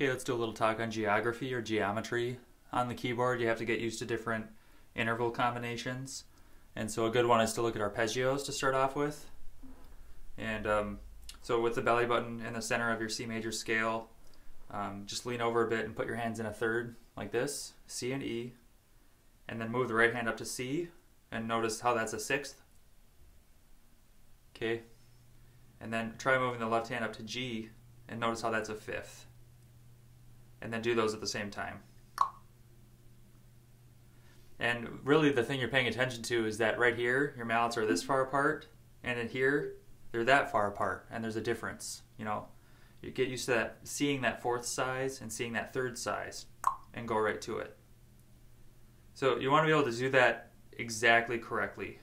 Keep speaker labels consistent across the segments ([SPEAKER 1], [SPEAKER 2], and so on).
[SPEAKER 1] Okay, let's do a little talk on geography or geometry. On the keyboard, you have to get used to different interval combinations. And so a good one is to look at arpeggios to start off with. And so with the belly button in the center of your C major scale, just lean over a bit and put your hands in a third like this, C and E. And then move the right hand up to C and notice how that's a sixth. Okay. And then try moving the left hand up to G and notice how that's a fifth. And then do those at the same time. And really the thing you're paying attention to is that right here, your mallets are this far apart, and in here, they're that far apart, and there's a difference. You know, you get used to that, seeing that fourth size and seeing that third size, and go right to it. So you want to be able to do that exactly correctly,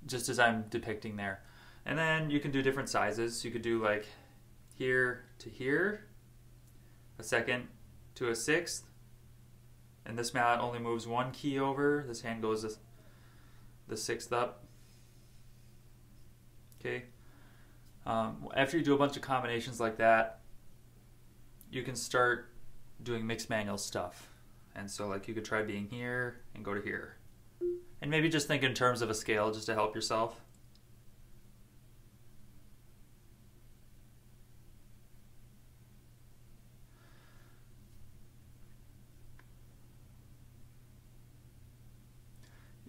[SPEAKER 1] just as I'm depicting there. And then you can do different sizes. You could do like here to here, a second to a sixth, and this mallet only moves one key over. This hand goes the sixth up. Okay. After you do a bunch of combinations like that, you can start doing mixed manual stuff. And so like you could try being here and go to here. And maybe just think in terms of a scale just to help yourself.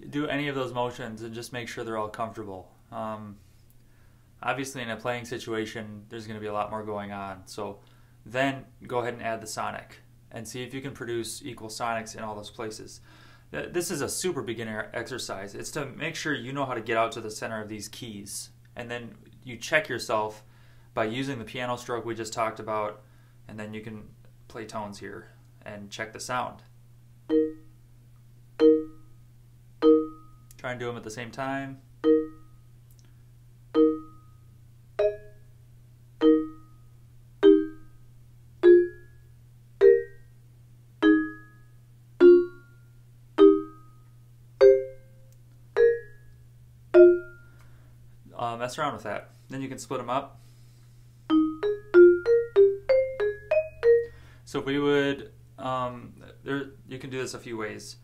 [SPEAKER 1] Do any of those motions and just make sure they're all comfortable. Obviously in a playing situation there's going to be a lot more going on, so then go ahead and add the sonic and see if you can produce equal sonics in all those places. This is a super beginner exercise. It's to make sure you know how to get out to the center of these keys, and then you check yourself by using the piano stroke we just talked about, and then you can play tones here and check the sound. Try and do them at the same time. Mess around with that. Then you can split them up. So we would, you can do this a few ways.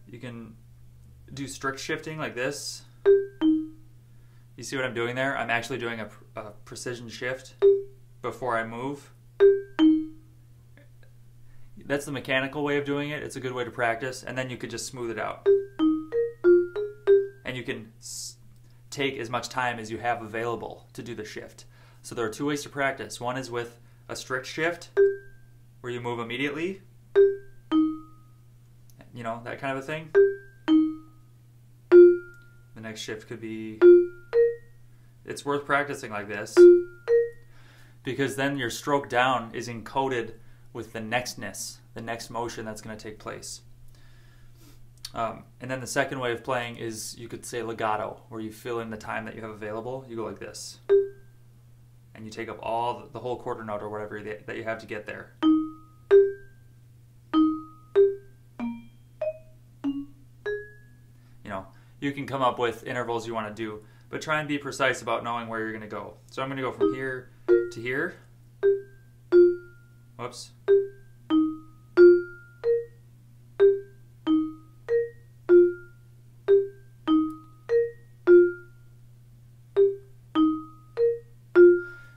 [SPEAKER 1] You can do strict shifting like this. You see what I'm doing there? I'm actually doing a precision shift before I move. That's the mechanical way of doing it. It's a good way to practice, and then you could just smooth it out. And you can take as much time as you have available to do the shift. So there are two ways to practice. One is with a strict shift, where you move immediately. You know, that kind of a thing. The next shift could be, it's worth practicing like this, because then your stroke down is encoded with the nextness, the next motion that's going to take place. And then the second way of playing is, you could say legato, where you fill in the time that you have available. You go like this, and you take up all the whole quarter note or whatever that you have to get there. You know, you can come up with intervals you want to do, but try and be precise about knowing where you're going to go. So I'm going to go from here to here. Whoops.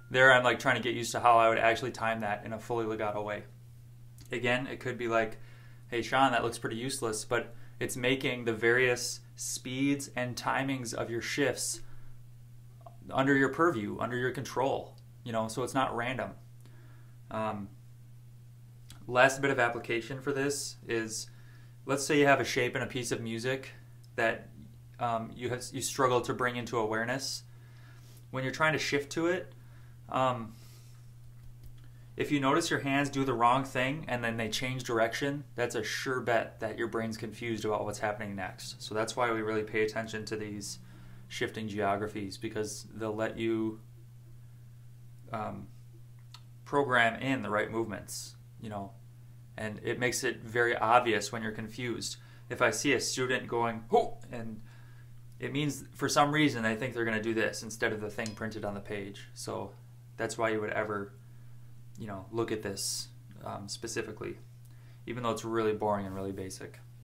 [SPEAKER 1] There I'm like trying to get used to how I would actually time that in a fully legato way. Again, it could be like, hey Sean, that looks pretty useless, but it's making the various speeds and timings of your shifts under your purview, under your control, you know, so it's not random. Last bit of application for this is, let's say you have a shape in a piece of music that you struggle to bring into awareness. When you're trying to shift to it, if you notice your hands do the wrong thing and then they change direction, that's a sure bet that your brain's confused about what's happening next. So that's why we really pay attention to these shifting geographies, because they'll let you program in the right movements, you know, and it makes it very obvious when you're confused. If I see a student going, oh, and it means for some reason they think they're going to do this instead of the thing printed on the page. So that's why you would ever, look at this specifically, even though it's really boring and really basic.